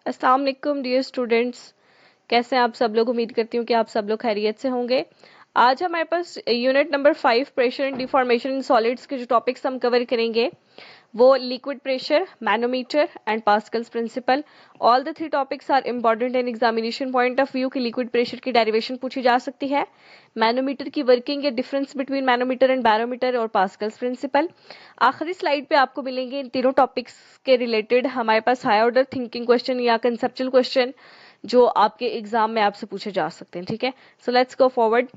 अस्सलाम वालेकुम dear students, कैसे हैं आप सब लोग। उम्मीद करती हूँ कि आप सब लोग खैरियत से होंगे। आज हमारे पास unit number 5 pressure and deformation in solids के जो टॉपिक्स हम कवर करेंगे वो liquid pressure, manometer and Pascal's principle. All the 3 topics are important in examination point of view कि लिक्विड प्रेशर की डेरिवेशन पूछी जा सकती है, मैनोमीटर की वर्किंग या difference between manometer and barometer और पास्कल्स प्रिंसिपल। आखिरी स्लाइड पे आपको मिलेंगे इन तीनों टॉपिक्स के रिलेटेड हमारे पास हाई ऑर्डर थिंकिंग क्वेश्चन या कंसेप्चुअल क्वेश्चन जो आपके एग्जाम में आपसे पूछे जा सकते हैं। ठीक है, so let's go forward.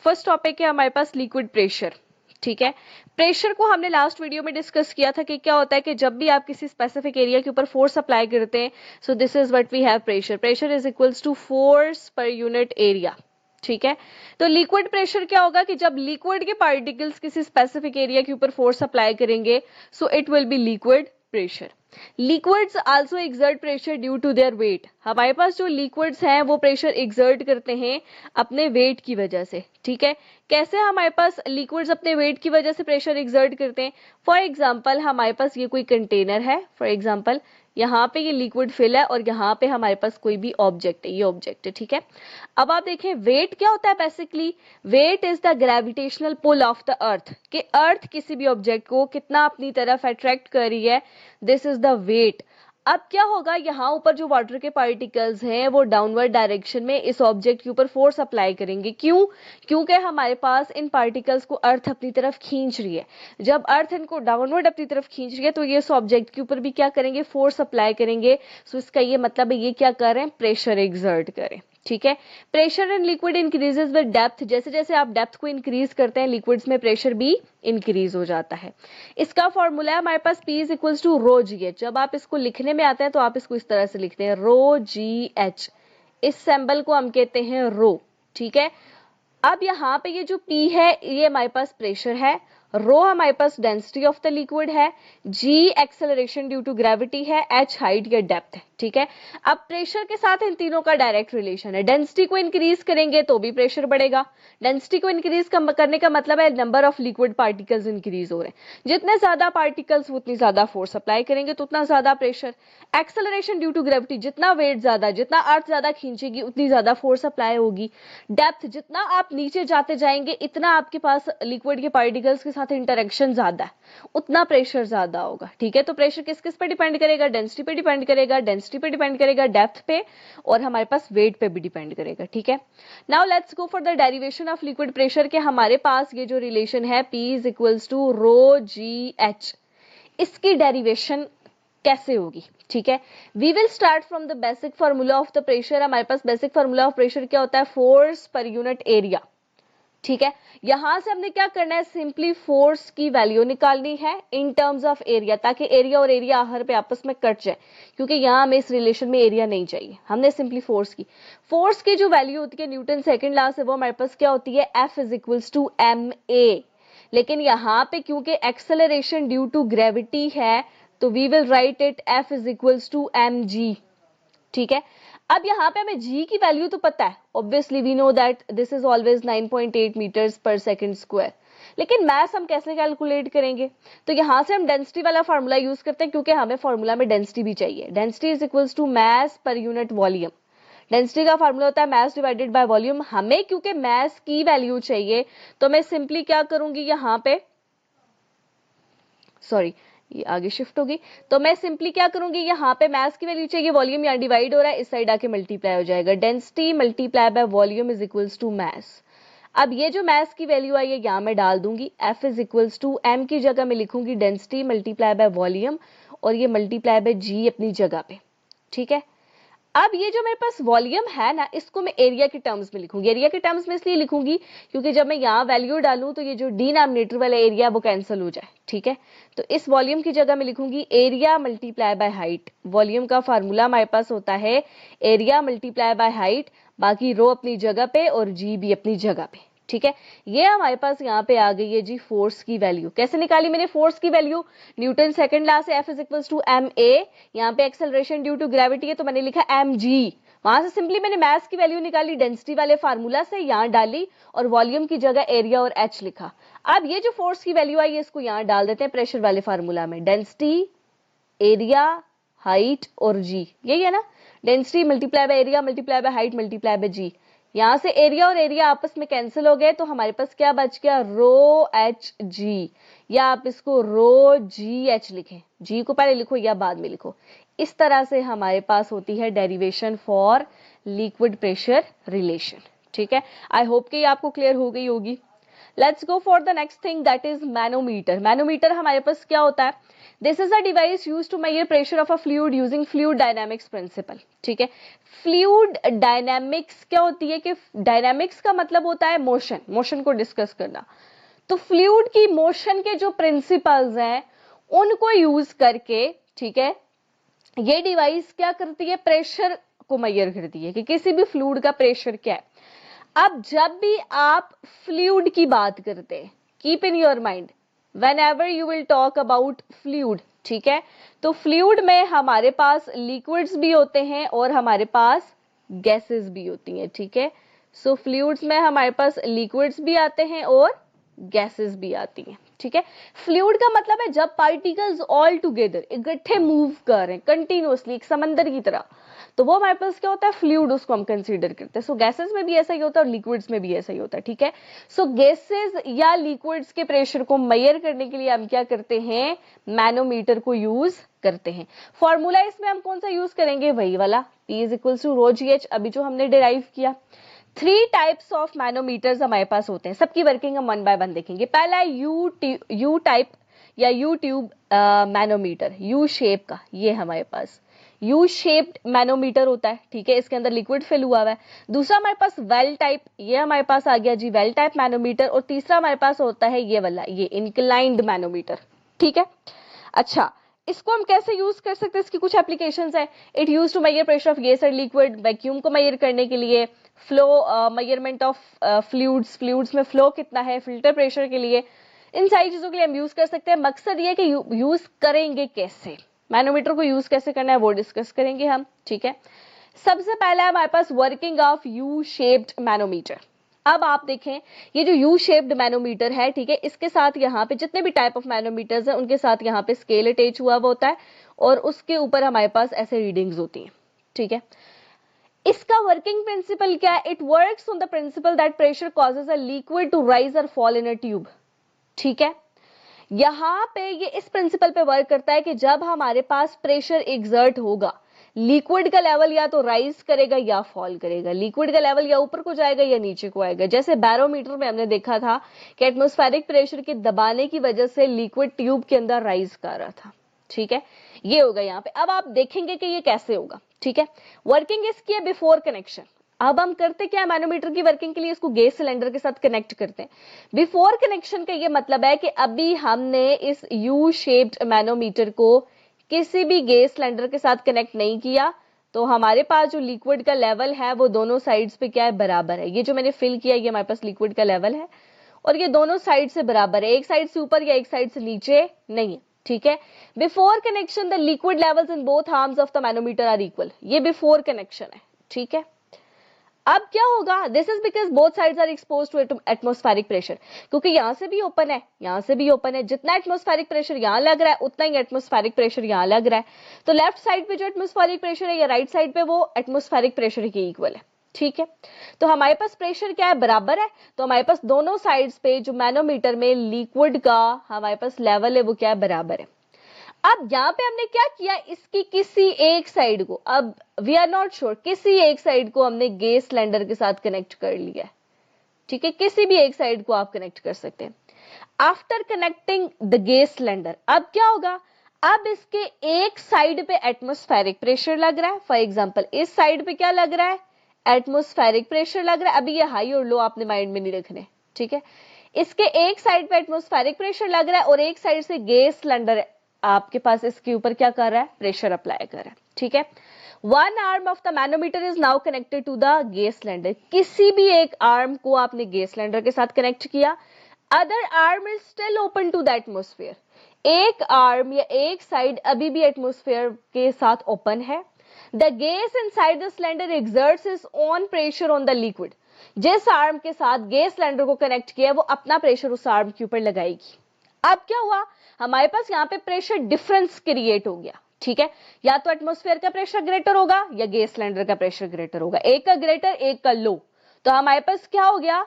First topic है हमारे पास लिक्विड प्रेशर। ठीक है, प्रेशर को हमने लास्ट वीडियो में डिस्कस किया था कि क्या होता है कि जब भी आप किसी स्पेसिफिक एरिया के ऊपर फोर्स अप्लाई करते हैं, so this is what we have pressure. Pressure is equals to force per unit area. ठीक है, तो लिक्विड प्रेशर क्या होगा कि जब लिक्विड के पार्टिकल्स किसी स्पेसिफिक एरिया के ऊपर फोर्स अप्लाई करेंगे, so it will be liquid pressure. Liquids also exert pressure due to their weight. हमारे पास जो लिक्विड्स हैं वो प्रेशर एक्सर्ट करते हैं अपने वेट की वजह से। ठीक है, कैसे हमारे पास लिक्विड्स अपने वेट की वजह से प्रेशर एक्सर्ट करते हैं। फॉर एग्जांपल हमारे पास ये कोई कंटेनर है, फॉर एग्जांपल यहाँ पे ये लिक्विड फिल है और यहाँ पे हमारे पास कोई भी ऑब्जेक्ट है, ये ऑब्जेक्ट है। ठीक है, अब आप देखें वेट क्या होता है। Basically weight is the gravitational pull of the earth, कि अर्थ किसी भी ऑब्जेक्ट को कितना अपनी तरफ अट्रैक्ट कर रही है, दिस इज द वेट। अब क्या होगा, यहाँ ऊपर जो वाटर के पार्टिकल्स हैं वो डाउनवर्ड डायरेक्शन में इस ऑब्जेक्ट के ऊपर फोर्स अप्लाई करेंगे। क्यों? क्योंकि हमारे पास इन पार्टिकल्स को अर्थ अपनी तरफ खींच रही है। जब अर्थ इनको डाउनवर्ड अपनी तरफ खींच रही है तो ये इस ऑब्जेक्ट के ऊपर भी क्या करेंगे, फोर्स अप्लाई करेंगे। सो इसका ये मतलब है ये क्या कर रहे हैं, प्रेशर एक्सर्ट करें। ठीक है, pressure in liquid increases with depth. जैसे जैसे आप डेप्थ को इंक्रीज करते हैं लिक्विड्स में प्रेशर भी इंक्रीज हो जाता है। इसका फॉर्मूला है हमारे पास P is equals to rho ji h. जब आप इसको लिखने में आते हैं तो आप इसको इस तरह से लिखते हैं रो जी एच। इस सिंबल को हम कहते हैं रो। ठीक है, अब यहाँ पे ये जो P है ये हमारे पास प्रेशर है, रो हमारे पास डेंसिटी ऑफ द लिक्विड है, G acceleration due to gravity है, H हाइट या डेप्थ है। ठीक है, अब प्रेशर के साथ इन तीनों का डायरेक्ट रिलेशन है। डेंसिटी को इंक्रीज करेंगे तो भी प्रेशर बढ़ेगा। डेंसिटी को इंक्रीज करने का मतलब है number of liquid particles increase हो रहे हैं। जितने ज्यादा पार्टिकल्स उतनी ज्यादा फोर्स अप्लाई करेंगे तो उतना ज्यादा pressure. Acceleration due to gravity, जितना वेट ज्यादा, जितना अर्थ ज्यादा खींचेगी उतनी ज्यादा फोर्स अप्लाई होगी। डेप्थ, जितना आप नीचे जाते जाएंगे इतना आपके पास लिक्विड के पार्टिकल्स के साथ इंटरेक्शन ज्यादा है, उतना प्रेशर ज्यादा होगा। ठीक है, तो प्रेशर किस किस पे डिपेंड करेगा, डेंसिटी पे डिपेंड करेगा, डेंसिटी पे डिपेंड करेगा, डेप्थ पे, और हमारे पास वेट पे भी डिपेंड करेगा। ठीक है, now let's go for the derivation of liquid pressure के हमारे पास ये जो रिलेशन है P is equals to rho ji h, इसकी डेरिवेशन कैसे होगी। ठीक है, we will start from the basic formula of the pressure. हमारे पास बेसिक फार्मूला ऑफ प्रेशर क्या होता है, फोर्स पर यूनिट एरिया। ठीक है, यहां से हमने क्या करना है, सिंपली फोर्स की वैल्यू निकालनी है इन टर्म्स ऑफ एरिया, ताकि एरिया और एरिया हर पे आपस में कट जाए, क्योंकि यहां हमें इस रिलेशन में एरिया नहीं चाहिए। हमने सिंपली फोर्स की जो वैल्यू होती है न्यूटन सेकंड लॉ से, वो हमारे पास क्या होती है, F is equals to ma। लेकिन यहाँ पे क्योंकि एक्सेलरेशन ड्यू टू ग्रेविटी है तो we will write it F is equals to mg। ठीक है, अब यहाँ पे हमें g की वैल्यू तो पता है, obviously we know that this is always 9.8 metres per second square. लेकिन मास हम कैसे कैलकुलेट करेंगे, तो यहाँ से हम डेंसिटी वाला फार्मूला यूज करते हैं, क्योंकि हमें फार्मूला में डेंसिटी भी चाहिए। Density is equals to mass per unit volume. Density का फार्मूला होता है मास डिवाइडेड बाय वॉल्यूम। हमें क्योंकि मास की वैल्यू चाहिए तो मैं सिंपली क्या करूंगी, यहाँ पे सॉरी ये आगे शिफ्ट होगी, तो मैं सिंपली क्या करूंगी, यहाँ पे मास की वैल्यू चाहिए, वॉल्यूम यहाँ डिवाइड हो रहा है, इस साइड आके मल्टीप्लाई हो जाएगा। Density multiply by volume is equals to mass. अब ये जो मास की वैल्यू आई है यहाँ मैं डाल दूंगी, F is equals to m की जगह मैं लिखूंगी डेंसिटी मल्टीप्लाई बाय वॉल्यूम, और ये मल्टीप्लाई बाय g अपनी जगह पे। ठीक है, अब ये जो मेरे पास वॉल्यूम है ना, इसको मैं एरिया के टर्म्स में लिखूंगी। एरिया के टर्म्स में इसलिए लिखूंगी क्योंकि जब मैं यहाँ वैल्यू डालूं तो ये जो डिनोमिनेटर वाला एरिया वो कैंसिल हो जाए। ठीक है, तो इस वॉल्यूम की जगह मैं लिखूंगी area multiply by height. Volume का फार्मूला हमारे पास होता है एरिया मल्टीप्लाई बाय हाइट, बाकी रो अपनी जगह पे और जी भी अपनी जगह पे। ठीक है, ये हमारे पास यहाँ पे आ गई है जी फोर्स की वैल्यू। कैसे निकाली मैंने फोर्स की वैल्यू, न्यूटन सेकंड लॉ से F is equals to ma। यहाँ पे एक्सेलरेशन ड्यू टू ग्रेविटी है तो मैंने लिखा mg। वहां से सिंपली मैंने मास की वैल्यू निकाली डेंसिटी वाले फार्मूला से, यहाँ डाली और वॉल्यूम की जगह एरिया और h लिखा। अब ये जो फोर्स की वैल्यू आई है इसको यहाँ डाल देते हैं प्रेशर वाले फार्मूला में, डेंसिटी एरिया हाइट और जी, यही है ना, density multiply by area multiply by height multiply by g. यहां से एरिया और एरिया आपस में कैंसिल हो गए, तो हमारे पास क्या बच गया, रो एच जी, या आप इसको रो जी एच लिखें, जी को पहले लिखो या बाद में लिखो। इस तरह से हमारे पास होती है derivation for liquid pressure relation. ठीक है, आई होप कि आपको क्लियर हो गई होगी। Let's go for the next thing, that is manometer. Manometer हमारे पास क्या होता है, this is a device used to measure pressure of a fluid using fluid dynamics principle. ठीक है, फ्लूइड डायनामिक्स क्या होती है कि डायनामिक्स का मतलब होता है मोशन, मोशन को डिस्कस करना। तो फ्लूइड की मोशन के जो प्रिंसिपल्स हैं उनको यूज करके, ठीक है, ये डिवाइस क्या करती है, प्रेशर को मेजर करती है कि किसी भी फ्लूइड का प्रेशर क्या है। अब जब भी आप फ्लूइड की बात करते हैं, keep in your mind whenever you will talk about fluid, ठीक है, तो फ्लूइड में हमारे पास लिक्विड्स भी होते हैं और हमारे पास गैसेस भी होती हैं। ठीक है, सो फ्लूइड्स में हमारे पास लिक्विड्स भी आते हैं और गैसेस भी आती हैं। ठीक है, फ्लूइड का मतलब है जब पार्टिकल्स ऑल टुगेदर इकट्ठे मूव कर रहे हैं कंटिन्यूअसली एक समंदर की तरह, तो वो हमारे पास क्या होता है, फ्लूइड, उसको हम कंसीडर करते हैं। सो गैसेस में भी ऐसा ही होता है और लिक्विड्स में भी ऐसा ही होता है। ठीक है, सो गैसेस या लिक्विड्स के प्रेशर को मेजर करने के लिए हम क्या करते हैं, मैनोमीटर को यूज करते हैं। फॉर्मूला इसमें हम कौन सा यूज करेंगे, वही वाला, P is equal to rho ji H, अभी जो हमने डिराइव किया। 3 टाइप्स ऑफ मैनोमीटर्स हमारे पास होते हैं, सबकी वर्किंग हम वन बाय वन देखेंगे। पहला है यू टाइप या you tube manometer, U shape का, ये हमारे पास यू शेप्ड मैनोमीटर होता है। ठीक है, इसके अंदर लिक्विड फिल हुआ हुआ है। दूसरा हमारे पास वेल टाइप, ये हमारे पास आ गया जी वेल टाइप मैनोमीटर। और तीसरा हमारे पास होता है ये वाला, ये इंक्लाइंड मैनोमीटर। ठीक है, अच्छा, इसको हम कैसे यूज कर सकते हैं, इसकी कुछ एप्लीकेशंस है। It use to measure pressure of gas और लिक्विड, वैक्यूम को मेजर करने के लिए, flow measurement of fluids, fluids में फ्लो कितना है, फिल्टर प्रेशर के लिए, इन सारी चीजों के लिए हम यूज कर सकते हैं। मकसद ये कि यूज करेंगे कैसे, मैनोमीटर को यूज कैसे करना है वो डिस्कस करेंगे हम। ठीक है, सबसे पहला है हमारे पास working of U shaped manometer. अब आप देखें, ये जो यू शेप्ड मैनोमीटर है, ठीक है, इसके साथ यहाँ पे जितने भी टाइप ऑफ मैनोमीटर्स हैं उनके साथ यहाँ पे स्केल अटैच हुआ हुआ होता है और उसके ऊपर हमारे पास ऐसे रीडिंग्स होती हैं। ठीक है, इसका वर्किंग प्रिंसिपल क्या है, it works on the principle that pressure causes a liquid to rise और फॉल इन अ ट्यूब। ठीक है, यहां पे ये इस प्रिंसिपल पे वर्क करता है कि जब हमारे पास प्रेशर एग्जर्ट होगा, लिक्विड का लेवल या तो राइज करेगा या फॉल करेगा, लिक्विड का लेवल या ऊपर को जाएगा या नीचे को आएगा। जैसे बैरोमीटर में हमने देखा था कि एटमॉस्फेरिक प्रेशर के दबाने की वजह से लिक्विड ट्यूब के अंदर राइज कर रहा था। ठीक है, ये होगा यहाँ पे। अब आप देखेंगे कि ये कैसे होगा। ठीक है, वर्किंग इसकी है बिफोर कनेक्शन। अब हम करते क्या है, मैनोमीटर की वर्किंग के लिए इसको गैस सिलेंडर के साथ कनेक्ट करते हैं। बिफोर कनेक्शन का ये मतलब है कि अभी हमने इस यू शेप्ड मैनोमीटर को किसी भी गैस सिलेंडर के साथ कनेक्ट नहीं किया, तो हमारे पास जो लिक्विड का लेवल है वो दोनों साइड्स पे क्या है, बराबर है। ये जो मैंने फिल किया ये हमारे पास लिक्विड का लेवल है और ये दोनों साइड से बराबर है, एक साइड से ऊपर या एक साइड से नीचे नहीं है। ठीक है, before connection the liquid levels in both arms of the manometer are equal, ये बिफोर कनेक्शन है। ठीक है, अब क्या होगा, this is because both sides are expose to atmospheric pressure, क्योंकि यहां से भी ओपन है यहां से भी ओपन है, जितना एटमॉस्फेरिक प्रेशर यहां लग रहा है उतना ही एटमॉस्फेरिक प्रेशर यहां लग रहा है। तो लेफ्ट साइड पे जो एटमॉस्फेरिक प्रेशर है या राइट साइड पे वो एटमॉस्फेरिक प्रेशर के इक्वल है। ठीक है, तो हमारे पास प्रेशर क्या है, बराबर है। तो हमारे पास दोनों साइड्स पे जो मैनोमीटर में लिक्विड का हमारे पास लेवल है वो क्या है, बराबर है। अब यहां पे हमने क्या किया, इसकी किसी एक साइड को, अब वी आर नॉट श्योर, किसी एक साइड को हमने गैस सिलेंडर के साथ कनेक्ट कर लिया है। ठीक है, किसी भी एक साइड को आप कनेक्ट कर सकते हैं। After connecting the gas cylinder, अब क्या होगा, अब इसके एक साइड पे एटमॉस्फेरिक प्रेशर लग रहा है। फॉर एग्जांपल इस साइड पे क्या लग रहा है, एटमॉस्फेरिक प्रेशर लग रहा है। अभी ये हाई और लो आपने माइंड में नहीं रखने। ठीक है, इसके एक साइड पे एटमॉस्फेरिक प्रेशर लग रहा है और एक साइड से गैस सिलेंडर आपके पास इसके ऊपर क्या कर रहा है, प्रेशर अप्लाई कर रहा है। ठीक है, one arm of the manometer is now connected to the gas cylinder, किसी भी एक आर्म को आपने गैस सिलेंडर के साथ कनेक्ट किया, other arm is still open to the atmosphere, एक आर्म या एक साइड अभी भी एटमॉस्फेयर के साथ ओपन है। The gas inside the cylinder exerts its own pressure on the liquid, जिस आर्म के साथ गैस सिलेंडर को कनेक्ट किया वो अपना प्रेशर उस आर्म के ऊपर लगाएगी। अब क्या हुआ, हमारे पास यहाँ पे प्रेशर डिफरेंस क्रिएट हो गया। ठीक है, या तो एटमॉस्फेयर का प्रेशर ग्रेटर होगा या गैस सिलेंडर का प्रेशर ग्रेटर होगा, एक का ग्रेटर एक का लो, तो हमारे पास क्या हो गया,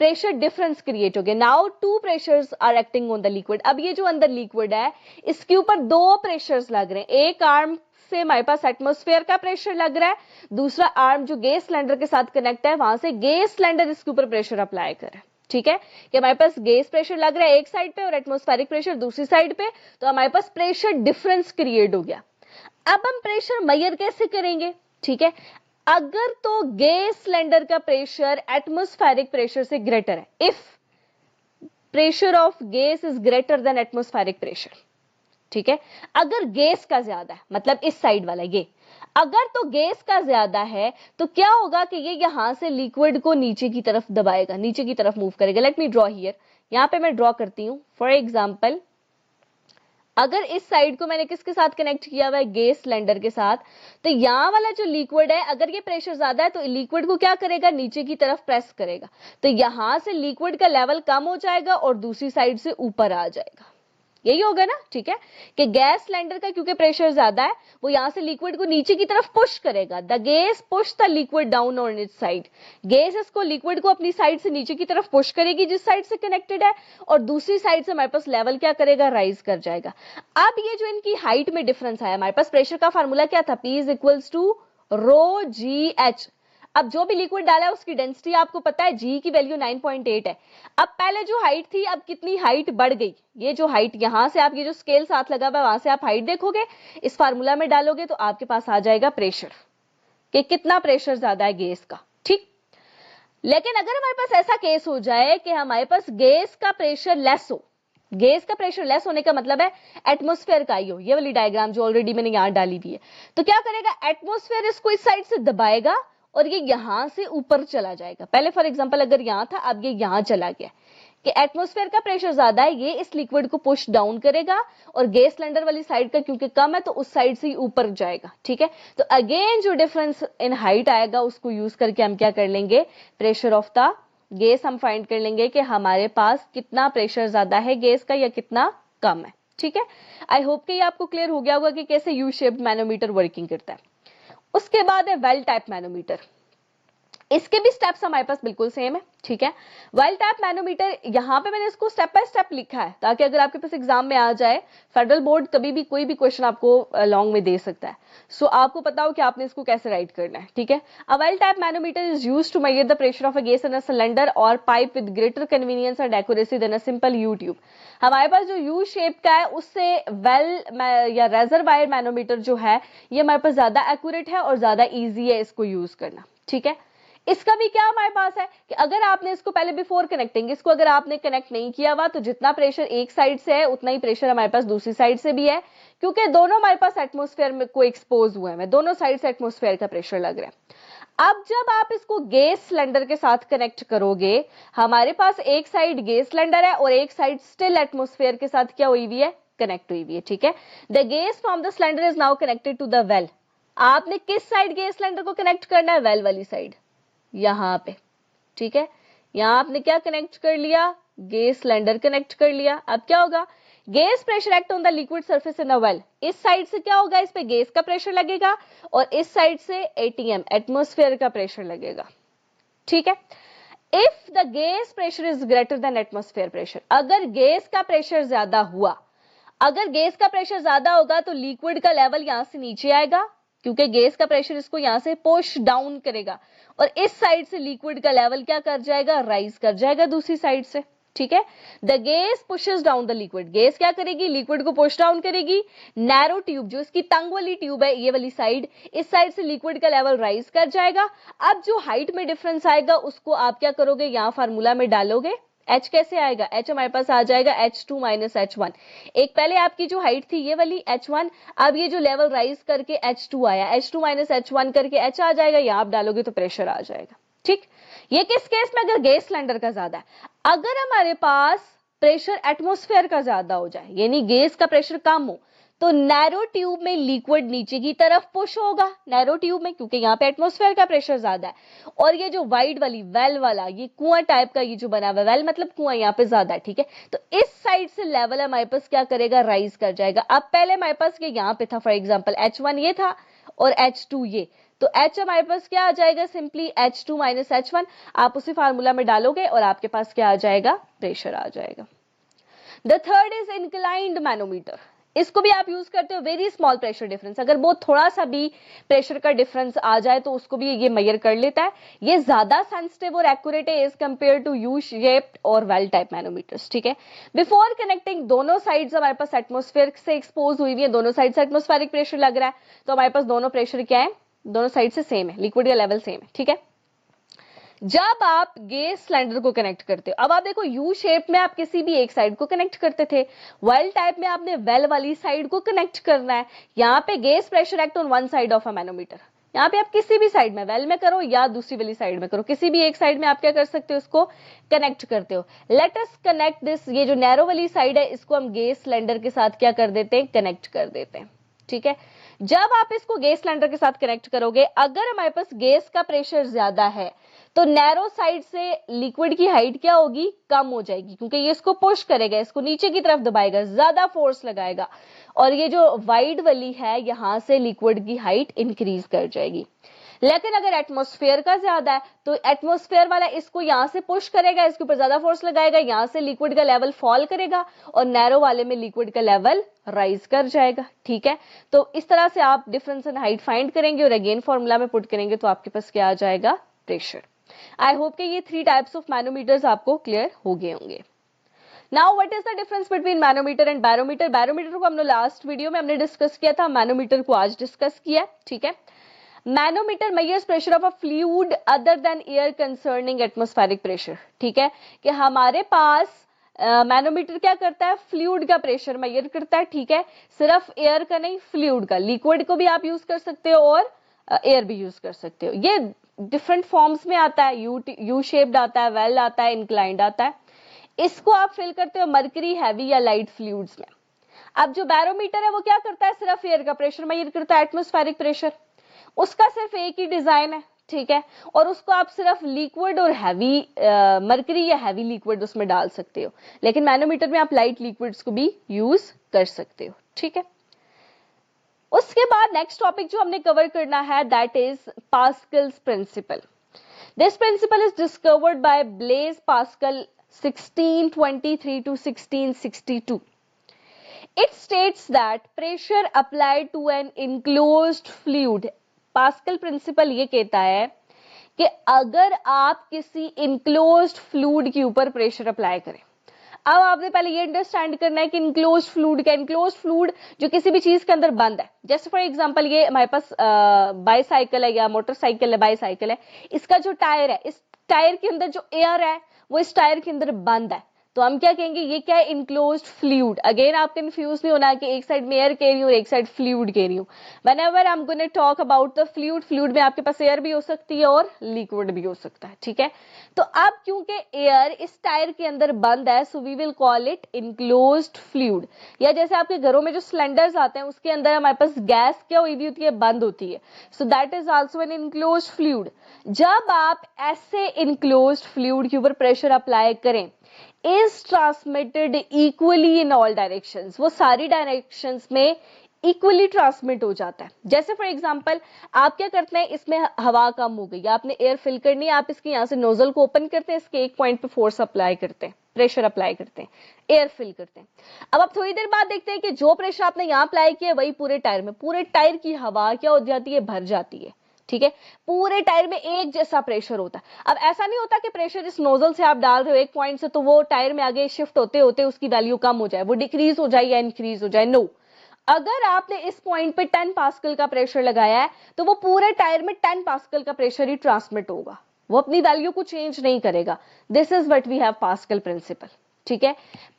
प्रेशर डिफरेंस क्रिएट हो गया। Now two pressures are acting on the liquid. अब ये जो अंदर लिक्विड है इसके ऊपर दो प्रेशर्स लग रहे हैं, एक आर्म से हमारे पास एटमॉस्फेयर का प्रेशर लग रहा है, दूसरा आर्म जो गैस सिलेंडर के साथ कनेक्ट है वहां से गैस सिलेंडर इसके ऊपर प्रेशर अप्लाई कर रहा है। ठीक है, कि हमारे पास गैस प्रेशर लग रहा है एक साइड पे और एटमॉस्फेरिक प्रेशर दूसरी साइड पे, तो हमारे पास प्रेशर डिफरेंस क्रिएट हो गया। अब हम प्रेशर मेजर कैसे करेंगे, ठीक है, अगर तो गैस सिलेंडर का प्रेशर एटमॉस्फेरिक प्रेशर से ग्रेटर है, if pressure of gas is greater than atmospheric pressure, ठीक है, अगर गैस का ज्यादा है, मतलब इस साइड वाला ये, अगर तो गैस का ज्यादा है तो क्या होगा कि ये यहां से लिक्विड को नीचे की तरफ दबाएगा, नीचे की तरफ मूव करेगा। लेट मी ड्रॉ हियर, यहां पे मैं ड्रॉ करती हूं। फॉर एग्जांपल, अगर इस साइड को मैंने किसके साथ कनेक्ट किया हुआ है, गैस सिलेंडर के साथ, तो यहां वाला जो लिक्विड है अगर ये प्रेशर ज्यादा है तो लिक्विड को क्या करेगा, नीचे की तरफ प्रेस करेगा, तो यहां से लिक्विड का लेवल कम हो जाएगा और दूसरी साइड से ऊपर आ जाएगा। यही होगा ना, ठीक है, कि गैस सिलेंडर का क्योंकि प्रेशर ज्यादा है वो यहां से लिक्विड को नीचे की तरफ पुश करेगा। The gas push the liquid down on it's side, gas इसको लिक्विड को अपनी साइड से नीचे की तरफ पुश करेगी जिस साइड से कनेक्टेड है, और दूसरी साइड से हमारे पास लेवल क्या करेगा, राइज कर जाएगा। अब ये जो इनकी हाइट में डिफरेंस आया, हमारे पास प्रेशर का फार्मूला क्या था, P is equals to rho ji H. अब जो भी लिक्विड डाला है उसकी डेंसिटी आपको पता है, जी की वैल्यू 9.8 है। अब पहले जो हाइट थी अब कितनी हाइट बढ़ गई, ये जो हाइट यहां से आप ये जो स्केल साथ लगा हुआ है वहां से आप हाइट देखोगे, इस फार्मूला में डालोगे तो आपके पास आ जाएगा प्रेशर, कि कितना प्रेशर ज्यादा है गैस का। ठीक, लेकिन अगर हमारे पास ऐसा केस हो जाए कि हमारे पास गैस का प्रेशर लेस हो, गैस का प्रेशर लेस होने का मतलब है एटमॉस्फेयर का ही हो, ये वाली डायग्राम जो ऑलरेडी मैंने यहां डाली हुई है, तो क्या करेगा, एटमॉस्फेयर इसको इस साइड से दबाएगा और ये यहां से ऊपर चला जाएगा। पहले फॉर एग्जांपल अगर यहां था, अब ये यहां चला गया, कि एटमॉस्फेयर का प्रेशर ज्यादा है, ये इस लिक्विड को पुश डाउन करेगा और गैस सिलेंडर वाली साइड का क्योंकि कम है तो उस साइड से ही ऊपर जाएगा। ठीक है, तो अगेन जो डिफरेंस इन हाइट आएगा उसको यूज करके हम क्या कर लेंगे, प्रेशर ऑफ द गैस हम फाइंड कर लेंगे कि हमारे पास कितना प्रेशर ज्यादा है गैस का या कितना कम है। ठीक है, आई होप कि ये आपको क्लियर हो गया होगा कि कैसे यू शेप्ड मैनोमीटर वर्किंग करता है। उसके बाद है वेल टाइप मैनोमीटर, इसके भी स्टेप्स हमारे पास बिल्कुल सेम है। ठीक है, वेल टाइप मैनोमीटर, यहां पे मैंने इसको स्टेप बाय स्टेप लिखा है ताकि अगर आपके पास एग्जाम में आ जाए, फेडरल बोर्ड कभी भी कोई भी क्वेश्चन आपको लॉन्ग में दे सकता है, सो आपको पता हो कि आपने इसको कैसे राइट करना है। ठीक है, a well type manometer is used to measure the pressure of a gas in a cylinder or pipe with greater convenience and accuracy than a simple U tube. हमारे पास जो यू शेप का है उससे वेल या reservoir manometer जो है ये हमारे पास ज्यादा एक्यूरेट है और ज्यादा ईजी है इसको यूज करना। ठीक है, इसका भी क्या हमारे पास है कि अगर आपने इसको पहले बिफोर कनेक्टिंग इसको अगर आपने कनेक्ट नहीं किया हुआ तो जितना प्रेशर एक साइड से है उतना ही प्रेशर हमारे पास दूसरी साइड से भी है, क्योंकि दोनों हमारे पास एटमॉस्फेयर में को एक्सपोज हुए हैं, दोनों साइड से एटमॉस्फेयर का प्रेशर लग रहा है। अब जब आप इसको गैस सिलेंडर के साथ कनेक्ट करोगे, हमारे पास एक साइड गैस सिलेंडर है और एक साइड स्टिल एटमॉस्फेयर के साथ क्या हुई हुई है, कनेक्ट हुई हुई है। ठीक है, the gas from the cylinder is now connected to the well. आपने किस साइड गैस सिलेंडर को कनेक्ट करना है, वेल वाली साइड, यहां पे। ठीक है, यहां आपने क्या कनेक्ट कर लिया, गैस सिलेंडर कनेक्ट कर लिया। अब क्या होगा, gas pressure act on the liquid surface in a well, इस साइड से क्या होगा, इस पे गैस का प्रेशर लगेगा और इस साइड से एटीएम एटमॉस्फेयर का प्रेशर लगेगा। ठीक है, if the gas pressure is greater than atmosphere pressure, अगर गैस का प्रेशर ज्यादा हुआ, अगर गैस का प्रेशर ज्यादा होगा तो लिक्विड का लेवल यहां से नीचे आएगा क्योंकि गैस का प्रेशर इसको यहां से पुश डाउन करेगा और इस साइड से लिक्विड का लेवल क्या कर जाएगा, राइज कर जाएगा दूसरी साइड से। ठीक है, the gas pushes down the liquid, gas क्या करेगी, लिक्विड को पुश डाउन करेगी। नैरो ट्यूब जो इसकी तंग वाली ट्यूब है, ये वाली साइड, इस साइड से लिक्विड का लेवल राइज कर जाएगा। अब जो हाइट में डिफरेंस आएगा उसको आप क्या करोगे, यहां फार्मूला में डालोगे। H कैसे आएगा, H हमारे पास आ जाएगा H2 माइनस H1। एक पहले आपकी जो हाइट थी ये वाली H1, अब ये जो लेवल राइज करके H2 आया, H2 माइनस H1 करके H आ जाएगा, यहां आप डालोगे तो प्रेशर आ जाएगा। ठीक, ये किस केस में, अगर गैस सिलेंडर का ज्यादा है। अगर हमारे पास प्रेशर एटमॉस्फेयर का ज्यादा हो जाए यानी गैस का प्रेशर कम हो, तो नैरो ट्यूब में लिक्विड नीचे की तरफ पुश होगा, नैरो ट्यूब में, क्योंकि यहाँ पे एटमॉस्फेयर का प्रेशर ज्यादा है। और ये जो वाइड वाली वेल वाला ये कुआं टाइप का ये जो बना हुआ है, वेल मतलब कुआं, यहाँ पे ज्यादा है, ठीक है। तो इस साइड से लेवल हमारे पास क्या करेगा, राइज कर जाएगा। अब पहले हमारे पास ये यहाँ पे था, फॉर एग्जाम्पल H1 ये था और H2 ये, तो H हमारे पास क्या आ जाएगा, सिंपली H2 माइनस H1, आप उसी फार्मूला में डालोगे और आपके पास क्या आ जाएगा, प्रेशर आ जाएगा। The third is inclined manometer, इसको भी आप यूज करते हो, वेरी स्मॉल प्रेशर डिफरेंस, अगर बहुत थोड़ा सा भी प्रेशर का डिफरेंस आ जाए तो उसको भी ये मेजर कर लेता है। ये ज्यादा सेंसिटिव और एक्यूरेट है as compare to U shaped और वेल टाइप मैनोमीटर्स, ठीक है। बिफोर कनेक्टिंग दोनों साइड्स हमारे पास एटमॉस्फेयर से एक्सपोज हुई हुई है, दोनों साइड से एटमॉस्फेरिक प्रेशर लग रहा है, तो हमारे पास दोनों प्रेशर क्या है, दोनों साइड से सेम है, लिक्विड का लेवल सेम है, ठीक है। जब आप गैस सिलेंडर को कनेक्ट करते हो, अब आप देखो यू शेप में आप किसी भी एक साइड को कनेक्ट करते थे, वेल टाइप में आपने वेल वाली साइड को कनेक्ट करना है। यहाँ पे gas pressure act on one side of a manometer, यहाँ पे आप किसी भी साइड में, वेल में करो या दूसरी वाली साइड में करो, किसी भी एक साइड में आप क्या कर सकते हो, इसको कनेक्ट करते हो। लेट अस कनेक्ट दिस, ये जो नैरो वाली साइड है इसको हम गैस सिलेंडर के साथ क्या कर देते हैं, कनेक्ट कर देते हैं, ठीक है। जब आप इसको गैस सिलेंडर के साथ कनेक्ट करोगे, अगर हमारे पास गैस का प्रेशर ज्यादा है तो नैरो साइड से लिक्विड की हाइट क्या होगी, कम हो जाएगी, क्योंकि ये इसको पुश करेगा, इसको नीचे की तरफ दबाएगा, ज्यादा फोर्स लगाएगा, और ये जो वाइड वाली है यहां से लिक्विड की हाइट इंक्रीज कर जाएगी। लेकिन अगर एटमॉस्फेयर का ज्यादा है तो एटमॉस्फेयर वाला इसको यहां से पुश करेगा, इसके ऊपर ज्यादा फोर्स लगाएगा, यहां से लिक्विड का लेवल फॉल करेगा और नैरो वाले में लिक्विड का लेवल राइज कर जाएगा, ठीक है। तो इस तरह से आप डिफरेंस इन हाइट फाइंड करेंगे और अगेन फॉर्मूला में पुट करेंगे तो आपके पास क्या आ जाएगा, प्रेशर। आई होप कि ये 3 टाइप्स ऑफ मैनोमीटर्स आपको क्लियर हो गए होंगे। Now what is the difference between manometer and barometer. Barometer को हमने लास्ट वीडियो में हमने डिस्कस किया था, मैनोमीटर को आज डिस्कस किया, ठीक है। Manometer measures pressure of a fluid other than air concerning atmospheric pressure, ठीक है, कि हमारे पास मैनोमीटर क्या करता है, फ्लूइड का प्रेशर मेजर करता है, ठीक है, सिर्फ एयर का नहीं, फ्लूइड का, लिक्विड को भी आप यूज कर सकते हो और एयर भी यूज कर सकते हो। ये डिफरेंट फॉर्म्स में आता है, यू शेप्ड आता है, वेल आता है, इंक्लाइंड आता है। इसको आप फिल करते हो मर्करी, हैवी या लाइट फ्लूइड्स में। अब जो बैरोमीटर है वो क्या करता है, सिर्फ एयर का प्रेशर मेजर करता है, एटमॉस्फेरिक प्रेशर, उसका सिर्फ एक ही डिजाइन है, ठीक है, और उसको आप सिर्फ लिक्विड और हैवी मर्करी या हैवी लिक्विड उसमें डाल सकते हो, लेकिन मैनोमीटर में आप लाइट लिक्विड्स को भी यूज कर सकते हो, ठीक है। उसके बाद नेक्स्ट टॉपिक जो हमने कवर करना है that is Pascal's principle. This principle is discovered by Blaise Pascal 1623 to 1662. It states that pressure applied to an enclosed fluid, Pascal principle ये कहता है कि अगर आप किसी इनक्लोज्ड फ्लूइड के ऊपर प्रेशर अप्लाई करें, अब आपने पहले ये अंडरस्टैंड करना है कि इनक्लोज्ड फ्लूइड क्या, इनक्लोज्ड फ्लूइड जो किसी भी चीज के अंदर बंद है, जैसे फॉर एग्जांपल ये हमारे पास बाईसाइकिल है या मोटरसाइकिल है, बाईसाइकिल है, इसका जो टायर है, इस टायर के अंदर जो एयर है वो इस टायर के अंदर बंद है, तो हम क्या कहेंगे, ये क्या है, इनक्लोज्ड फ्लूइड। अगेन आप कंफ्यूज नहीं होना कि एक साइड में एयर कह रही हूँ और एक साइड फ्लूइड कह रही हूँ। Whenever I am gonna talk about the fluid, fluid में आपके पास एयर भी हो सकती है और लिक्विड भी हो सकता है, ठीक है। तो अब क्योंकि एयर इस टायर के अंदर बंद है, so we will call it enclosed fluid. या जैसे आपके घरों में जो सिलेंडर्स आते हैं उसके अंदर हमारे पास गैस क्या हुई होती है, बंद होती है, so that is also an enclosed fluid. जब आप ऐसे इनक्लोज्ड फ्लूइड के ऊपर प्रेशर अप्लाई करें, is transmitted equally in all directions, वो सारी डायरेक्शंस में इक्वली ट्रांसमिट हो जाता है। जैसे फॉर एग्जांपल आप क्या करते हैं, इसमें हवा कम हो गई, आपने एयर फिल करनी है, आप इसके यहाँ से नोजल को ओपन करते हैं, इसके एक पॉइंट पे फोर्स अप्लाई करते हैं, प्रेशर अप्लाई करते हैं, एयर फिल करते हैं। अब आप थोड़ी देर बाद देखते हैं कि जो प्रेशर आपने यहाँ अप्लाई किया वही पूरे टायर में, पूरे टायर की हवा क्या हो जाती है, भर जाती है, ठीक है, पूरे टायर में एक जैसा प्रेशर होता है। अब ऐसा नहीं होता कि प्रेशर इस नोजल से आप डाल रहे हो एक पॉइंट से तो वो टायर में आगे शिफ्ट होते होते उसकी वैल्यू कम हो जाए, वो डिक्रीज हो जाए या इंक्रीज हो जाए, नो। अगर आपने इस पॉइंट पे 10 पास्कल का प्रेशर लगाया है तो वो पूरे टायर में 10 पास्कल का प्रेशर ही ट्रांसमिट होगा, वो अपनी वैल्यू को चेंज नहीं करेगा। This is what we have Pascal principle, ठीक है।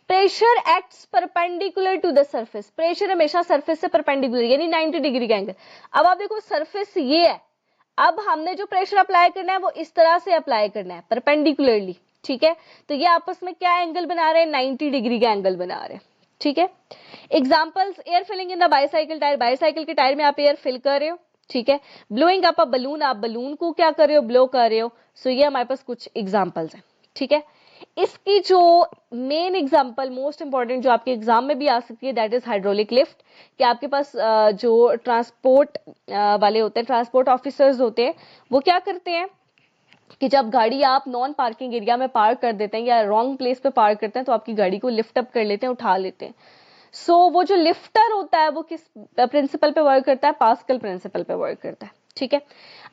Pressure acts perpendicular to the surface, pressure हमेशा सरफेस से परपेंडिकुलर यानी 90 डिग्री का एंगल। अब आप देखो सरफेस ये है, अब हमने जो प्रेशर अप्लाई करना है वो इस तरह से अप्लाई करना है, परपेंडिकुलरली, ठीक है। तो ये आपस में क्या एंगल बना रहे हैं, 90 डिग्री का एंगल बना रहे हैं, ठीक है। Examples, air filling in the bicycle tyre, bicycle के टायर में आप एयर फिल कर रहे हो, ठीक है। ब्लोइंग अप अ बलून, आप बलून को क्या कर रहे हो, ब्लो कर रहे हो। सो ये हमारे पास कुछ एग्जाम्पल्स हैं, ठीक है। इसकी जो मेन एग्जाम्पल, मोस्ट इंपॉर्टेंट, जो आपके एग्जाम में भी आ सकती है, दैट इज हाइड्रोलिक लिफ्ट। कि आपके पास जो ट्रांसपोर्ट वाले होते हैं, ट्रांसपोर्ट ऑफिसर्स होते हैं, वो क्या करते हैं कि जब गाड़ी आप नॉन पार्किंग एरिया में पार्क कर देते हैं या रॉन्ग प्लेस पे पार्क करते हैं, तो आपकी गाड़ी को लिफ्ट अप कर लेते हैं, उठा लेते हैं। सो वो जो लिफ्टर होता है वो किस प्रिंसिपल पे वर्क करता है, पास्कल प्रिंसिपल पे वर्क करता है, ठीक है।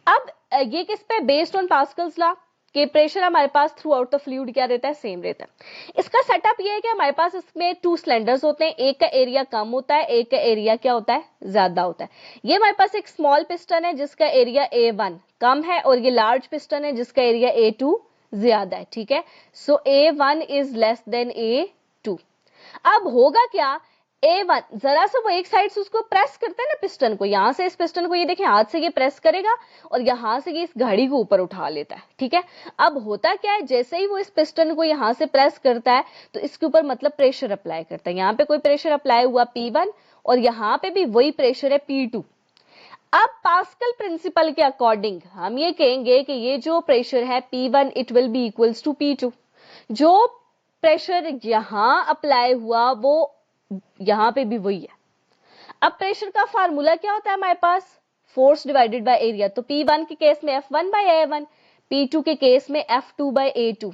अब ये किस पे, बेस्ड ऑन पास्कल्स लॉ, कि प्रेशर हमारे pass through out the fluid क्या रहता है, सेम रहता है। इसका सेटअप ये है कि हमारे पास इसमें 2 सिलेंडर्स होते हैं, एक का एरिया कम होता है, एक का एरिया क्या होता है, ज्यादा होता है। ये हमारे पास एक स्मॉल पिस्टन है जिसका एरिया A1 कम है, और ये लार्ज पिस्टन है जिसका एरिया A2 ज्यादा है, ठीक है। सो A1 is less than A2। अब होगा क्या, A1 जरा सा वो एक साइड से उसको प्रेस करते हैं ना पिस्टन को, यहां से इस पिस्टन को ये देखें हाथ से ये प्रेस करेगा और यहां से ये इस गाड़ी को ऊपर उठा लेता है, ठीक है। अब होता क्या है, जैसे ही वो इस पिस्टन को यहां से प्रेस करता है तो इसके ऊपर मतलब प्रेशर अप्लाई करता है। यहाँ पे कोई प्रेशर अप्लाई हुआ P1 और यहाँ पे भी वही प्रेशर है P2। अब पास्कल प्रिंसिपल के अकॉर्डिंग हम ये कहेंगे कि ये जो प्रेशर है P1 it will be equals to P2। जो प्रेशर यहां अप्लाई हुआ वो यहां पे भी वही है। अब प्रेशर का फार्मूला क्या होता है हमारे पास, फोर्स डिवाइडेड बाय एरिया। तो P1 के केस में F1 बाय A1, P2 के केस में F2 बाय A2।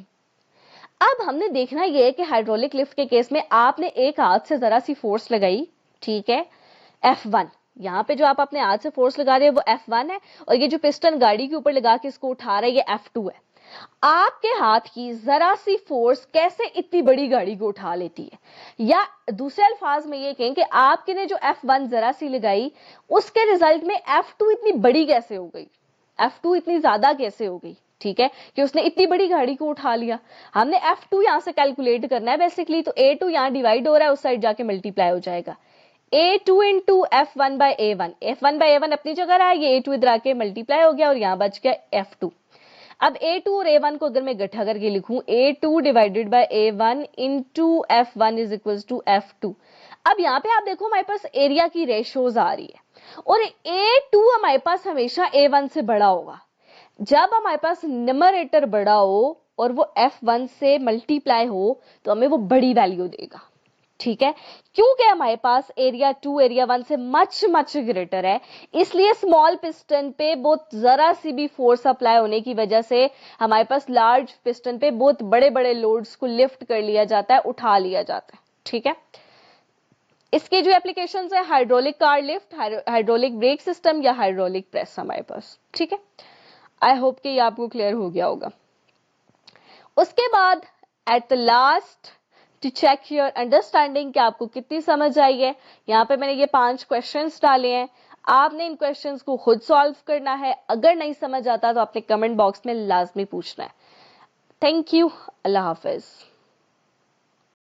अब हमने देखना ये है कि हाइड्रोलिक लिफ्ट के केस में आपने एक हाथ से जरा सी फोर्स लगाई, ठीक है, F1। यहाँ पे जो आप अपने हाथ से फोर्स लगा रहे हो वो F1 है, और ये जो पिस्टन गाड़ी के ऊपर लगा के इसको उठा रहा है ये F2 है। आपके हाथ की जरा सी फोर्स कैसे इतनी बड़ी गाड़ी को उठा लेती है, या दूसरे अल्फाज में ये कहें कि आपके ने जो F1 जरा सी लगाई उसके रिजल्ट में F2 इतनी बड़ी कैसे हो गई, F2 इतनी ज्यादा कैसे हो गई, ठीक है, कि उसने इतनी बड़ी गाड़ी को उठा लिया। हमने F2 यहां से कैलकुलेट करना है बेसिकली, तो A2 यहां डिवाइड हो रहा है, उस साइड जाके मल्टीप्लाई हो जाएगा। A2 into F1 bye A1, F1 bye A1 अपनी जगह रहा, ये A2 इधर आके मल्टीप्लाई हो गया और यहाँ बच गया F2। अब A2 और A1 को अगर मैं इकट्ठा करके लिखूं, A2 divided by A1 into F1 is equal to F2। अब यहाँ पे आप देखो हमारे पास एरिया की रेशोज आ रही है, और A2 हमारे पास हमेशा A1 से बड़ा होगा। जब हमारे पास न्यूमरेटर बड़ा हो और वो F1 से मल्टीप्लाई हो तो हमें वो बड़ी वैल्यू देगा, ठीक है। क्योंकि हमारे पास एरिया 2 एरिया 1 से मच मच ग्रेटर है, इसलिए स्मॉल पिस्टन पे बहुत जरा सी भी फोर्स अप्लाई होने की वजह से हमारे पास लार्ज पिस्टन पे बहुत बड़े बड़े लोड्स को लिफ्ट कर लिया जाता है, उठा लिया जाता है, ठीक है। इसके जो एप्लीकेशंस है, hydraulic car lift, hydraulic brake system या हाइड्रोलिक प्रेस हमारे पास, ठीक है। आई होप कि ये आपको क्लियर हो गया होगा। उसके बाद at the last to check your understanding कि आपको कितनी समझ आई है, यहाँ पे मैंने ये 5 क्वेश्चंस डाले हैं। आपने इन क्वेश्चंस को खुद सॉल्व करना है, अगर नहीं समझ आता तो आपने कमेंट बॉक्स में लाजमी पूछना है। Thank you, Allah Hafiz.